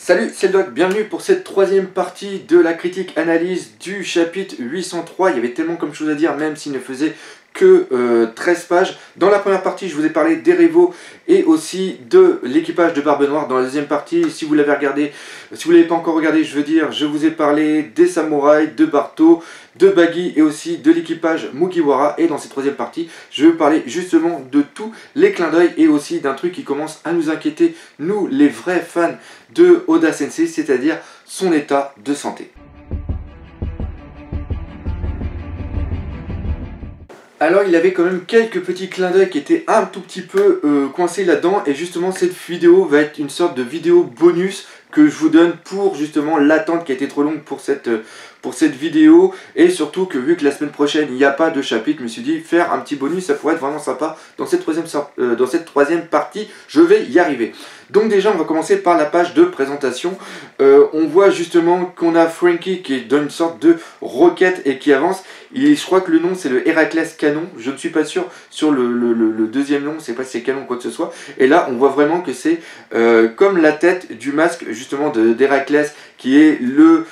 Salut, c'est le Doc, bienvenue pour cette troisième partie de la critique analyse du chapitre 803. Il y avait tellement comme chose à dire, même s'il ne faisait que 13 pages. Dans la première partie, je vous ai parlé des rivaux et aussi de l'équipage de Barbe Noire. Dans la deuxième partie, si vous l'avez regardé, si vous ne l'avez pas encore regardé, je veux dire, je vous ai parlé des samouraïs, de Barto, de Baggy et aussi de l'équipage Mugiwara. Et dans cette troisième partie, je vais parler justement de tous les clins d'œil et aussi d'un truc qui commence à nous inquiéter, nous les vrais fans de Oda Sensei, c'est-à-dire son état de santé. Alors il avait quand même quelques petits clins d'œil qui étaient un tout petit peu coincés là-dedans, et justement cette vidéo va être une sorte de vidéo bonus que je vous donne pour justement l'attente qui a été trop longue pour cette vidéo, et surtout que vu que la semaine prochaine il n'y a pas de chapitre, je me suis dit faire un petit bonus ça pourrait être vraiment sympa dans cette troisième partie, je vais y arriver. Donc déjà on va commencer par la page de présentation. On voit justement qu'on a Franky qui est dans une sorte de roquette et qui avance. Je crois que le nom c'est le Héraclès Canon, je ne suis pas sûr sur le deuxième nom, c'est pas si c'est canon ou quoi que ce soit. Et là on voit vraiment que c'est comme la tête du masque justement d'Héraclès, qui est le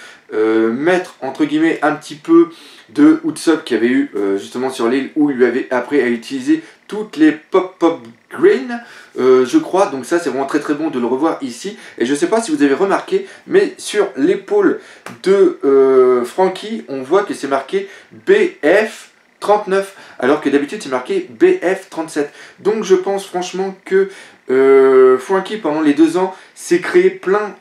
maître entre guillemets un petit peu de Usopp, qui avait eu justement sur l'île où il lui avait appris à utiliser toutes les pop green, je crois. Donc ça c'est vraiment très très bon de le revoir ici. Et je sais pas si vous avez remarqué, mais sur l'épaule de Franky, on voit que c'est marqué BF 39, alors que d'habitude c'est marqué BF 37. Donc je pense franchement que Franky pendant les 2 ans s'est créé plein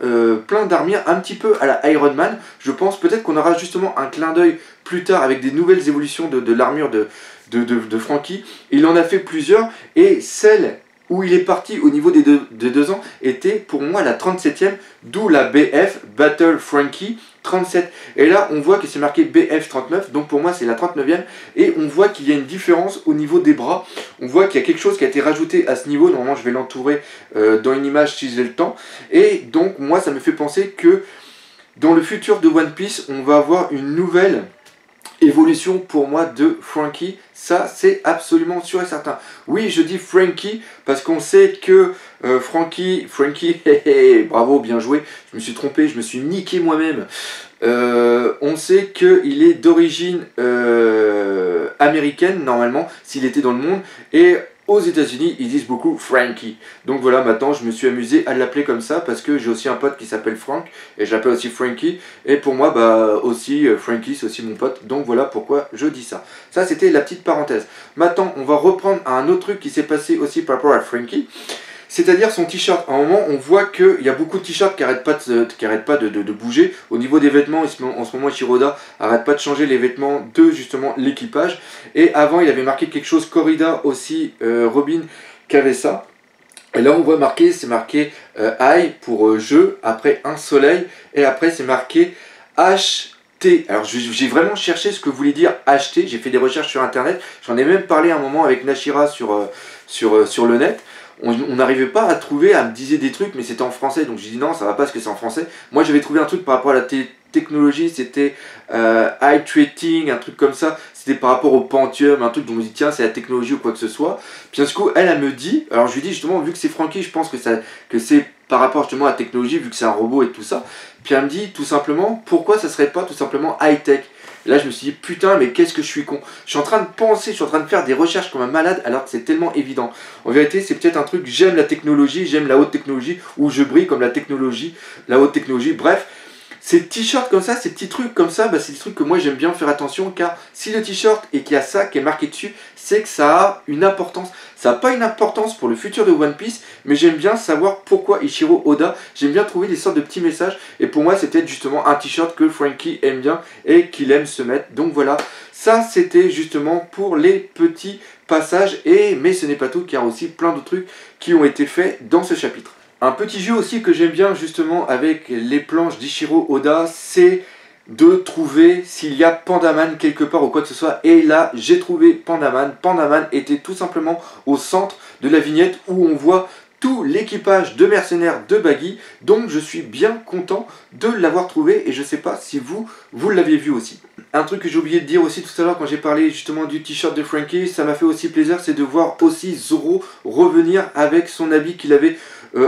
d'armures, un petit peu à la Iron Man. Je pense peut-être qu'on aura justement un clin d'œil plus tard avec des nouvelles évolutions de l'armure de Franky. Il en a fait plusieurs, et celle où il est parti au niveau des deux ans était pour moi la 37e, d'où la BF Battle Franky 37. Et là on voit que c'est marqué BF 39, donc pour moi c'est la 39e, et on voit qu'il y a une différence au niveau des bras. On voit qu'il y a quelque chose qui a été rajouté à ce niveau. Normalement je vais l'entourer dans une image si j'ai le temps, et donc moi ça me fait penser que dans le futur de One Piece on va avoir une nouvelle évolution pour moi de Franky. Ça c'est absolument sûr et certain. Oui, je dis Franky parce qu'on sait que Franky, bravo, bien joué, je me suis trompé, je me suis niqué moi-même. On sait qu'il est d'origine américaine normalement, s'il était dans le monde, et aux États-Unis, ils disent beaucoup Franky. Donc voilà, maintenant je me suis amusé à l'appeler comme ça parce que j'ai aussi un pote qui s'appelle Frank et je l'appelle aussi Franky. Et pour moi, bah aussi Franky, c'est aussi mon pote. Donc voilà pourquoi je dis ça. Ça, c'était la petite parenthèse. Maintenant, on va reprendre à un autre truc qui s'est passé aussi par rapport à Franky. C'est-à-dire son t-shirt. À un moment, on voit qu'il y a beaucoup de t-shirts qui n'arrêtent pas, de bouger. Au niveau des vêtements, en ce moment, Shiroda n'arrête pas de changer les vêtements de justement l'équipage. Et avant, il avait marqué quelque chose, Corrida aussi, Robin, qui avait ça. Et là, on voit marqué, c'est marqué I pour jeu, après un soleil, et après, c'est marqué HT. Alors j'ai vraiment cherché ce que voulait dire acheter, j'ai fait des recherches sur internet, j'en ai même parlé un moment avec Nashira sur le net. On n'arrivait pas à trouver, à me dire des trucs, mais c'était en français, donc j'ai dit non, ça va pas parce que c'est en français. Moi j'avais trouvé un truc par rapport à la technologie, c'était eye tracing, un truc comme ça, c'était par rapport au Pentium, un truc dont on me dit tiens c'est la technologie ou quoi que ce soit. Puis du coup elle me dit, alors je lui dis justement vu que c'est Franky, je pense que c'est par rapport justement à la technologie, vu que c'est un robot et tout ça. Puis elle me dit tout simplement pourquoi ça serait pas tout simplement high tech. Et là je me suis dit putain mais qu'est-ce que je suis con. Je suis en train de penser, je suis en train de faire des recherches comme un malade alors que c'est tellement évident. En vérité c'est peut-être un truc, j'aime la technologie, j'aime la haute technologie, ou je brille comme la technologie, la haute technologie, bref. Ces t-shirts comme ça, ces petits trucs comme ça, bah c'est des trucs que moi j'aime bien faire attention, car si le t-shirt et qu'il y a ça qui est marqué dessus, c'est que ça a une importance. Ça n'a pas une importance pour le futur de One Piece, mais j'aime bien savoir pourquoi Ichiro Oda, j'aime bien trouver des sortes de petits messages, et pour moi c'est peut-être justement un t-shirt que Franky aime bien et qu'il aime se mettre. Donc voilà, ça c'était justement pour les petits passages, mais ce n'est pas tout, car il y a aussi plein d'autres trucs qui ont été faits dans ce chapitre. Un petit jeu aussi que j'aime bien justement avec les planches d'Ichiro Oda, c'est de trouver s'il y a Pandaman quelque part ou quoi que ce soit. Et là, j'ai trouvé Pandaman. Pandaman était tout simplement au centre de la vignette où on voit tout l'équipage de mercenaires de Baggy. Donc je suis bien content de l'avoir trouvé et je sais pas si vous l'aviez vu aussi. Un truc que j'ai oublié de dire aussi tout à l'heure quand j'ai parlé justement du t-shirt de Franky, ça m'a fait aussi plaisir, c'est de voir aussi Zoro revenir avec son habit qu'il avait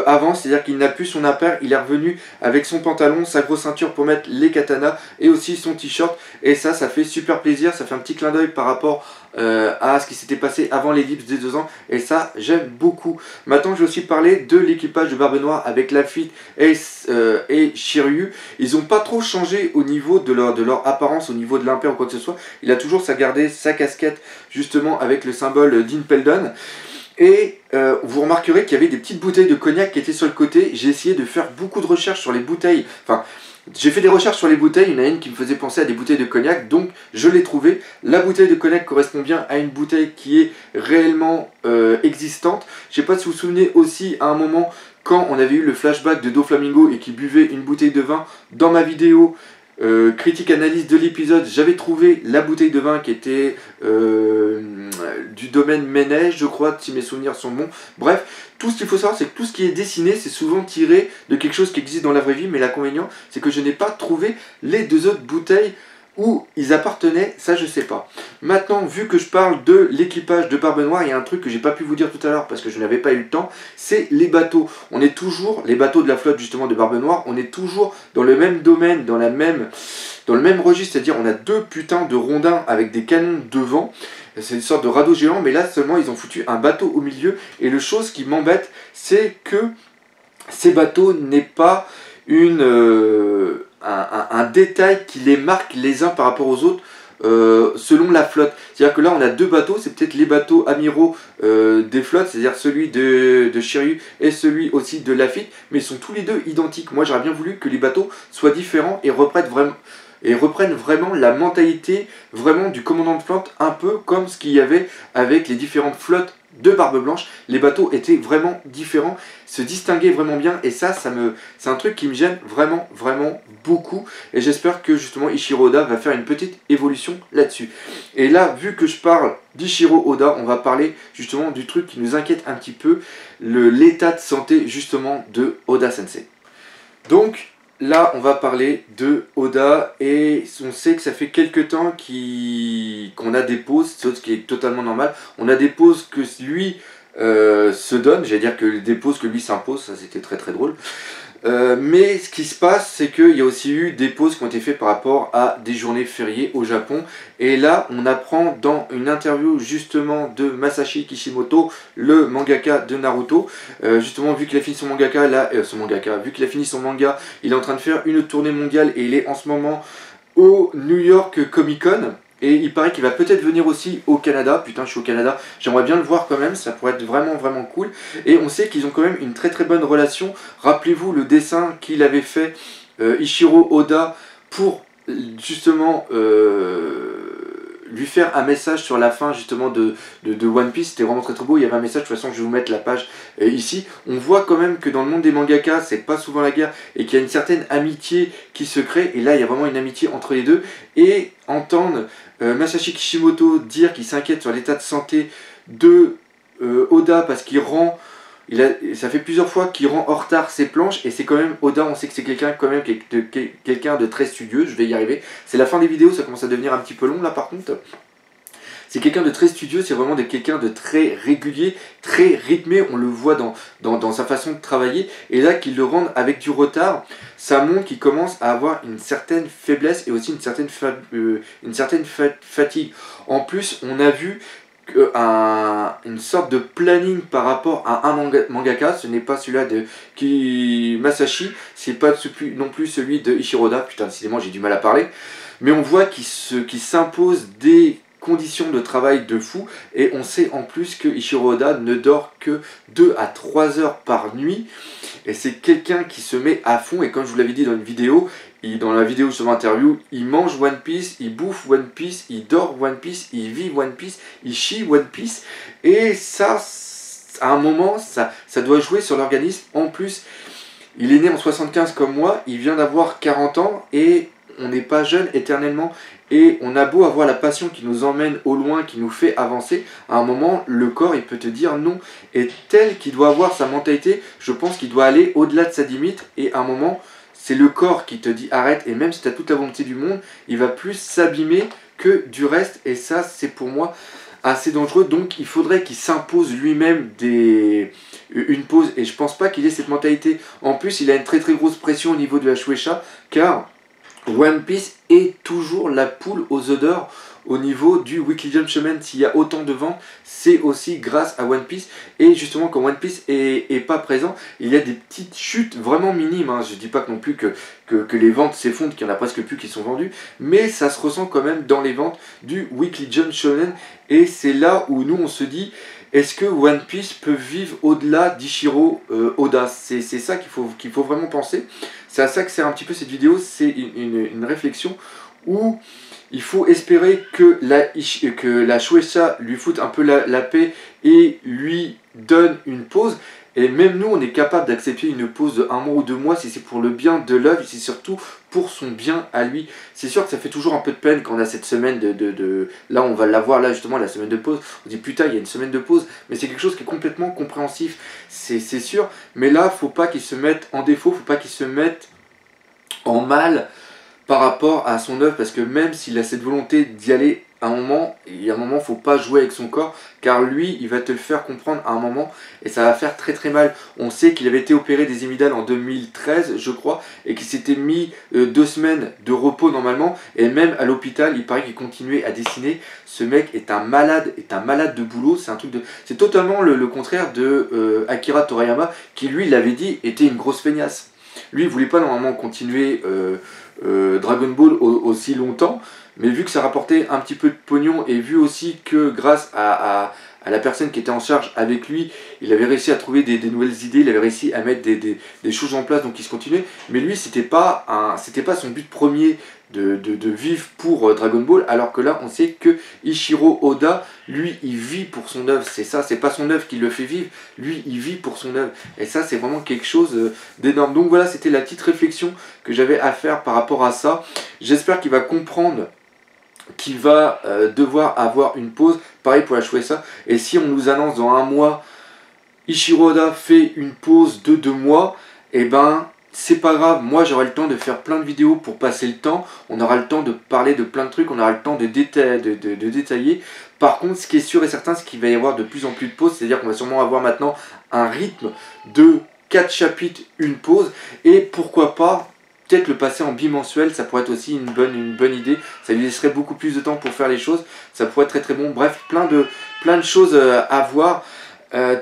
avant, c'est-à-dire qu'il n'a plus son impair, il est revenu avec son pantalon, sa grosse ceinture pour mettre les katanas et aussi son t-shirt, et ça fait super plaisir, ça fait un petit clin d'œil par rapport à ce qui s'était passé avant l'ellipse des 2 ans, et ça j'aime beaucoup. Maintenant je vais aussi parler de l'équipage de Barbe Noire avec Lafitte et Shiryu. Ils n'ont pas trop changé au niveau de leur apparence, au niveau de l'impair ou quoi que ce soit. Il a toujours gardé sa casquette justement avec le symbole d'Impeldown. Et vous remarquerez qu'il y avait des petites bouteilles de cognac qui étaient sur le côté. J'ai essayé de faire beaucoup de recherches sur les bouteilles. Enfin, j'ai fait des recherches sur les bouteilles. Il y en a une qui me faisait penser à des bouteilles de cognac. Donc, je l'ai trouvé. La bouteille de cognac correspond bien à une bouteille qui est réellement existante. Je ne sais pas si vous vous souvenez aussi à un moment quand on avait eu le flashback de Doflamingo et qui buvait une bouteille de vin. Dans ma vidéo critique analyse de l'épisode, j'avais trouvé la bouteille de vin qui était du domaine Ménez, je crois, si mes souvenirs sont bons. Bref, tout ce qu'il faut savoir, c'est que tout ce qui est dessiné, c'est souvent tiré de quelque chose qui existe dans la vraie vie, mais l'inconvénient, c'est que je n'ai pas trouvé les 2 autres bouteilles où ils appartenaient, ça je sais pas. Maintenant, vu que je parle de l'équipage de Barbe Noire, il y a un truc que j'ai pas pu vous dire tout à l'heure parce que je n'avais pas eu le temps, c'est les bateaux. On est toujours, les bateaux de la flotte justement de Barbe Noire, on est toujours dans le même domaine, dans le même registre, c'est-à-dire on a 2 putains de rondins avec des canons devant. C'est une sorte de radeau géant, mais là seulement ils ont foutu un bateau au milieu, et le chose qui m'embête, c'est que ces bateaux n'est pas un détail qui les marque les uns par rapport aux autres selon la flotte. C'est-à-dire que là on a 2 bateaux, c'est peut-être les bateaux amiraux des flottes, c'est-à-dire celui de Shiryu et celui aussi de Lafitte, mais ils sont tous les 2 identiques. Moi j'aurais bien voulu que les bateaux soient différents et reprennent vraiment la mentalité vraiment du commandant de flotte, un peu comme ce qu'il y avait avec les différentes flottes de Barbe Blanche. Les bateaux étaient vraiment différents, se distinguaient vraiment bien, et ça c'est un truc qui me gêne vraiment beaucoup, et j'espère que justement Ichiro Oda va faire une petite évolution là-dessus. Et là, vu que je parle d'Ichiro Oda, on va parler justement du truc qui nous inquiète un petit peu, l'état de santé justement de Oda Sensei. Donc là, on va parler de Oda, et on sait que ça fait quelques temps qu'on a des pauses, ce qui est totalement normal. On a des pauses que lui se donne, j'allais dire que des pauses que lui s'impose, ça c'était très drôle. Mais ce qui se passe, c'est qu'il y a aussi eu des pauses qui ont été faites par rapport à des journées fériées au Japon. Et là, on apprend dans une interview justement de Masashi Kishimoto, le mangaka de Naruto, justement vu qu'il a fini son mangaka, vu qu'il a fini son manga, il est en train de faire une tournée mondiale et il est en ce moment au New York Comic Con. Et il paraît qu'il va peut-être venir aussi au Canada. Putain, je suis au Canada, j'aimerais bien le voir quand même, ça pourrait être vraiment cool. Et on sait qu'ils ont quand même une très bonne relation. Rappelez-vous le dessin qu'il avait fait Ichiro Oda pour justement lui faire un message sur la fin justement de One Piece. C'était vraiment très beau, il y avait un message, de toute façon je vais vous mettre la page ici. On voit quand même que dans le monde des mangakas, c'est pas souvent la guerre, et qu'il y a une certaine amitié qui se crée, et là il y a vraiment une amitié entre les deux. Et entendre Masashi Kishimoto dire qu'il s'inquiète sur l'état de santé de Oda parce qu'il rend... ça fait plusieurs fois qu'il rend en retard ses planches, et c'est quand même Oda, on sait que c'est quelqu'un quand même quelqu'un de très studieux. Je vais y arriver, c'est la fin des vidéos, ça commence à devenir un petit peu long là par contre. C'est quelqu'un de très studieux, c'est vraiment quelqu'un de très régulier, très rythmé, on le voit dans sa façon de travailler, et là qu'il le rende avec du retard, ça montre qu'il commence à avoir une certaine faiblesse et aussi une certaine fatigue. En plus, on a vu une sorte de planning par rapport à un mangaka, ce n'est pas celui-là de Masashi, c'est pas non plus celui de Ichiro Oda, putain décidément j'ai du mal à parler, mais on voit qu'il s'impose des conditions de travail de fou, et on sait en plus que Ichiro Oda ne dort que 2 à 3 heures par nuit, et c'est quelqu'un qui se met à fond, et comme je vous l'avais dit dans une vidéo, dans la vidéo sur l'interview, il mange One Piece, il bouffe One Piece, il dort One Piece, il vit One Piece, il chie One Piece, et ça, à un moment, ça doit jouer sur l'organisme. En plus, il est né en 75 comme moi, il vient d'avoir 40 ans, et on n'est pas jeune éternellement, et on a beau avoir la passion qui nous emmène au loin, qui nous fait avancer, à un moment, le corps, il peut te dire non. Et tel qu'il doit avoir sa mentalité, je pense qu'il doit aller au-delà de sa limite, et à un moment, c'est le corps qui te dit arrête, et même si tu as toute la volonté du monde, il va plus s'abîmer que du reste, et ça, c'est pour moi assez dangereux, donc il faudrait qu'il s'impose lui-même une pause, et je pense pas qu'il ait cette mentalité. En plus, il a une très très grosse pression au niveau de la Shueisha, car One Piece est toujours la poule aux œufs d'or au niveau du Weekly Jump Shonen. S'il y a autant de ventes, c'est aussi grâce à One Piece. Et justement, quand One Piece est pas présent, il y a des petites chutes vraiment minimes. Je dis pas non plus que les ventes s'effondrent, qu'il y en a presque plus qui sont vendues, mais ça se ressent quand même dans les ventes du Weekly Jump Shonen. Et c'est là où nous on se dit, est-ce que One Piece peut vivre au-delà d'Ichiro Oda? C'est ça qu'il faut vraiment penser. C'est à ça que sert un petit peu cette vidéo, c'est une réflexion où il faut espérer que la Shueisha lui foute un peu la paix et lui donne une pause. Et même nous, on est capable d'accepter une pause de 1 mois ou 2 mois si c'est pour le bien de l'œuvre, c'est surtout pour son bien à lui. C'est sûr que ça fait toujours un peu de peine quand on a cette semaine Là, on va l'avoir, là justement, la semaine de pause. On dit putain, il y a une semaine de pause, mais c'est quelque chose qui est complètement compréhensif, c'est sûr. Mais là, faut pas qu'il se mette en défaut, faut pas qu'il se mette en mal par rapport à son œuvre, parce que même s'il a cette volonté d'y aller à un moment, il y a un moment, faut pas jouer avec son corps, car lui, il va te le faire comprendre à un moment, et ça va faire très très mal. On sait qu'il avait été opéré des hémidales en 2013, je crois, et qu'il s'était mis 2 semaines de repos normalement, et même à l'hôpital, il paraît qu'il continuait à dessiner. Ce mec est un malade de boulot, c'est totalement le contraire de Akira Toriyama, qui lui, l'avait dit, était une grosse feignasse. Lui, il voulait pas normalement continuer Dragon Ball aussi longtemps, mais vu que ça rapportait un petit peu de pognon, et vu aussi que grâce à la personne qui était en charge avec lui, il avait réussi à trouver des nouvelles idées, il avait réussi à mettre des choses en place, donc il se continuait. Mais lui, c'était pas son but premier de vivre pour Dragon Ball, alors que là, on sait que Ichiro Oda, lui, il vit pour son œuvre. C'est ça, c'est pas son œuvre qui le fait vivre, lui, il vit pour son œuvre. Et ça, c'est vraiment quelque chose d'énorme. Donc voilà, c'était la petite réflexion que j'avais à faire par rapport à ça. J'espère qu'il va comprendre qu'il va devoir avoir une pause. Pareil pour la Shueisha. Et si on nous annonce dans 1 mois, Ichiro Oda fait une pause de 2 mois, et ben c'est pas grave, moi j'aurai le temps de faire plein de vidéos pour passer le temps, on aura le temps de parler de plein de trucs, on aura le temps de détailler. Par contre, ce qui est sûr et certain, c'est qu'il va y avoir de plus en plus de pauses, c'est-à-dire qu'on va sûrement avoir maintenant un rythme de 4 chapitres, une pause, et pourquoi pas peut-être le passer en bimensuel, ça pourrait être aussi une bonne idée, ça lui laisserait beaucoup plus de temps pour faire les choses, ça pourrait être très très bon. Bref, plein de choses à voir.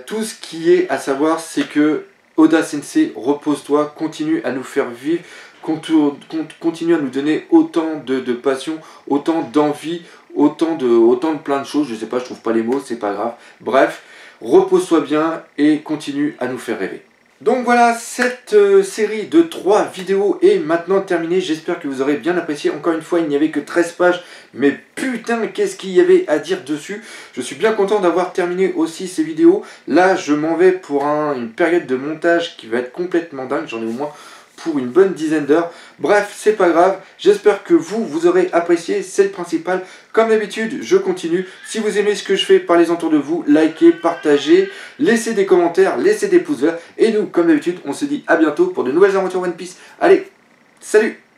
Tout ce qui est à savoir, c'est que Oda Sensei, repose-toi, continue à nous faire vivre, continue à nous donner autant de passion, autant d'envie, autant de plein de choses. Je sais pas, je trouve pas les mots, c'est pas grave. Bref, repose-toi bien et continue à nous faire rêver. Donc voilà, cette série de 3 vidéos est maintenant terminée. J'espère que vous aurez bien apprécié. Encore une fois, il n'y avait que 13 pages, mais putain, qu'est-ce qu'il y avait à dire dessus. Je suis bien content d'avoir terminé aussi ces vidéos. Là, je m'en vais pour une période de montage qui va être complètement dingue. J'en ai au moins pour une bonne dizaine d'heures. Bref, c'est pas grave. J'espère que vous aurez apprécié, c'est le principal. Comme d'habitude, je continue. Si vous aimez ce que je fais, parlez-en autour de vous, likez, partagez, laissez des commentaires, laissez des pouces verts. Et nous, comme d'habitude, on se dit à bientôt pour de nouvelles aventures One Piece. Allez, salut!